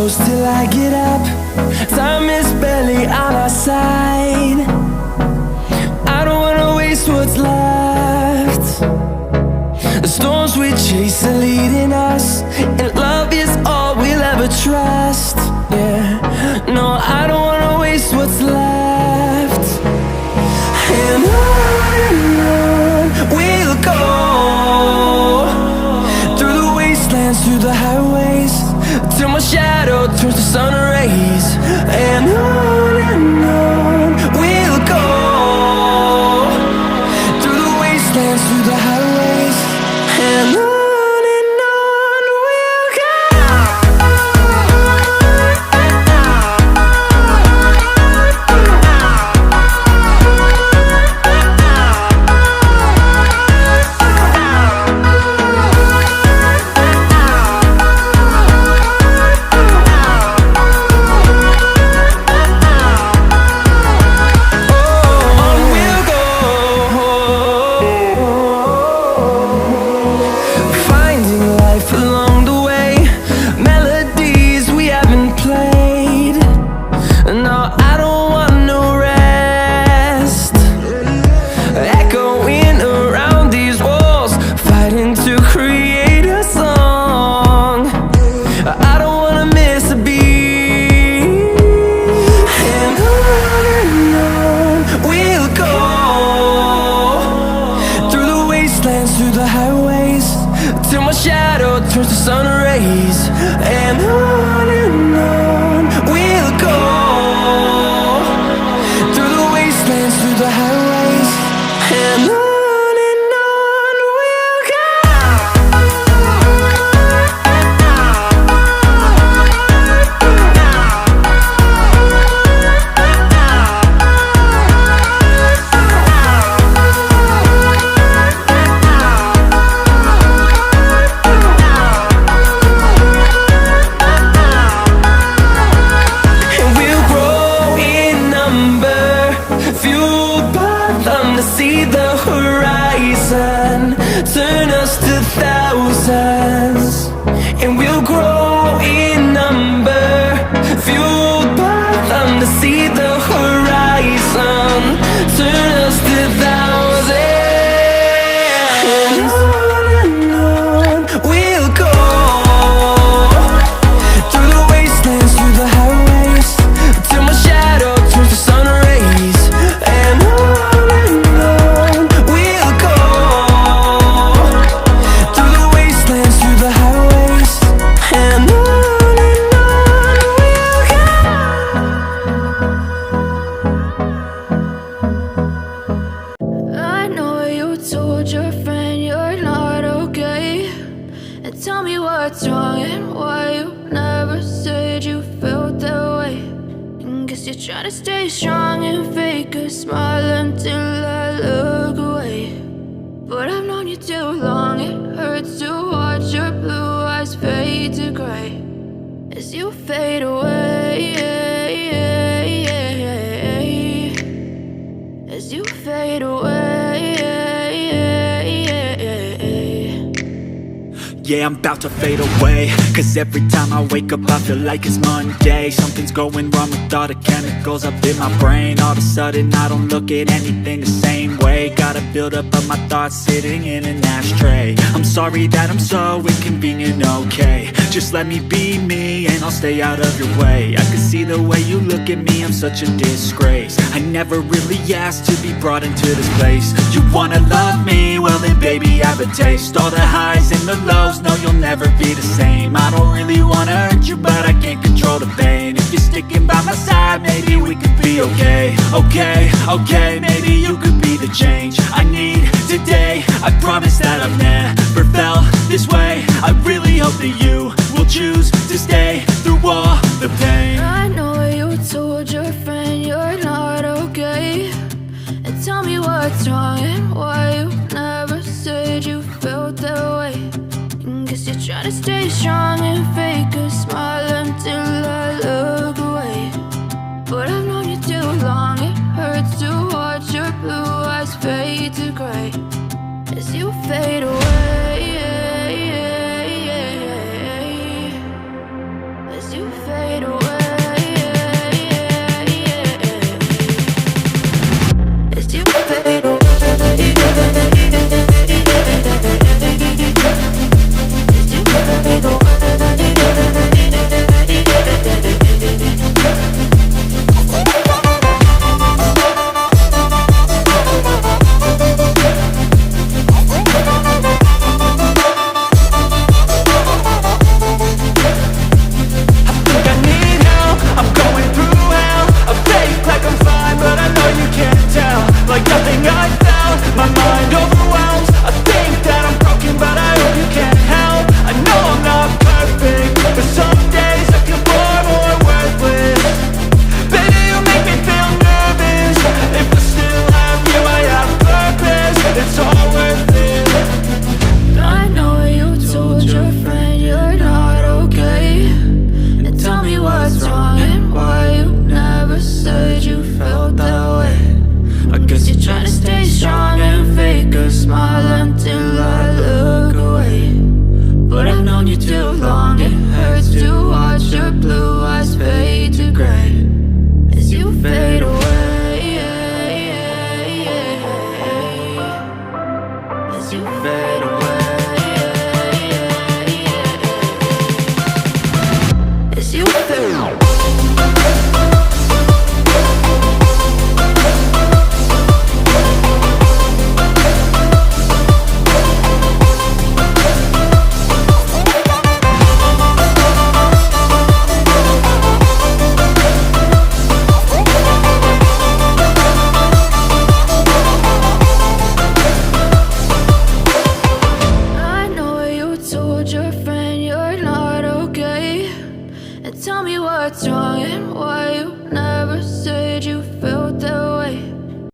close till I get up. Time is barely on our side. I don't wanna waste what's left. The storms we chase are leading us, and love is all we'll ever trust. Yeah, no, I don't wanna waste what's left. And on we'll go, through the wastelands, through the highways, till my shadow turns to sun rays. And on we'll go, through the wastelands, through the highways, and on we'll go. Through the highways, till my shadow turns to sun rays. And on we'll go, through the wastelands, through the highways, and on we'll go. See the horizon turn us to thousands, and we'll grow in number, fueled by them. To see the horizon turn us to thousands, and on we'll go, through the wastelands, through the highways, till my shadow turns to sun rays. And tell me what's wrong and why you never said you felt that way. And guess you're trying to stay strong and fake a smile until I look away. But I've known you too long, it hurts to watch your blue eyes fade to gray as you fade away, as you fade away. Yeah, I'm about to fade away, cause every time I wake up I feel like it's Monday. Something's going wrong with all the chemicals up in my brain. All of a sudden I don't look at anything the same way. Gotta build up of my thoughts sitting in an ashtray. I'm sorry that I'm so inconvenient, okay. Just let me be me and I'll stay out of your way. I can see the way you look at me, I'm such a disgrace. I never really asked to be brought into this place. You wanna love me? Well then baby have a taste. All the highs and the lows, no you'll never be the same. I don't really wanna hurt you but I can't control the pain. If you're sticking by my side, maybe we could be okay. Okay, maybe you could be the change I need today. I promise that I've never felt this way. I really hope that you will choose to stay through all the pain. I know you told your friend you're not okay, and tell me what's wrong and why you never said you felt that way. And guess you're trying to stay strong and fake a smile until I look away. But I've known you too long, it hurts to watch your blue eyes fade to gray as you fade away, as you fade told your friend you're not okay. And tell me what's wrong and why you never said you felt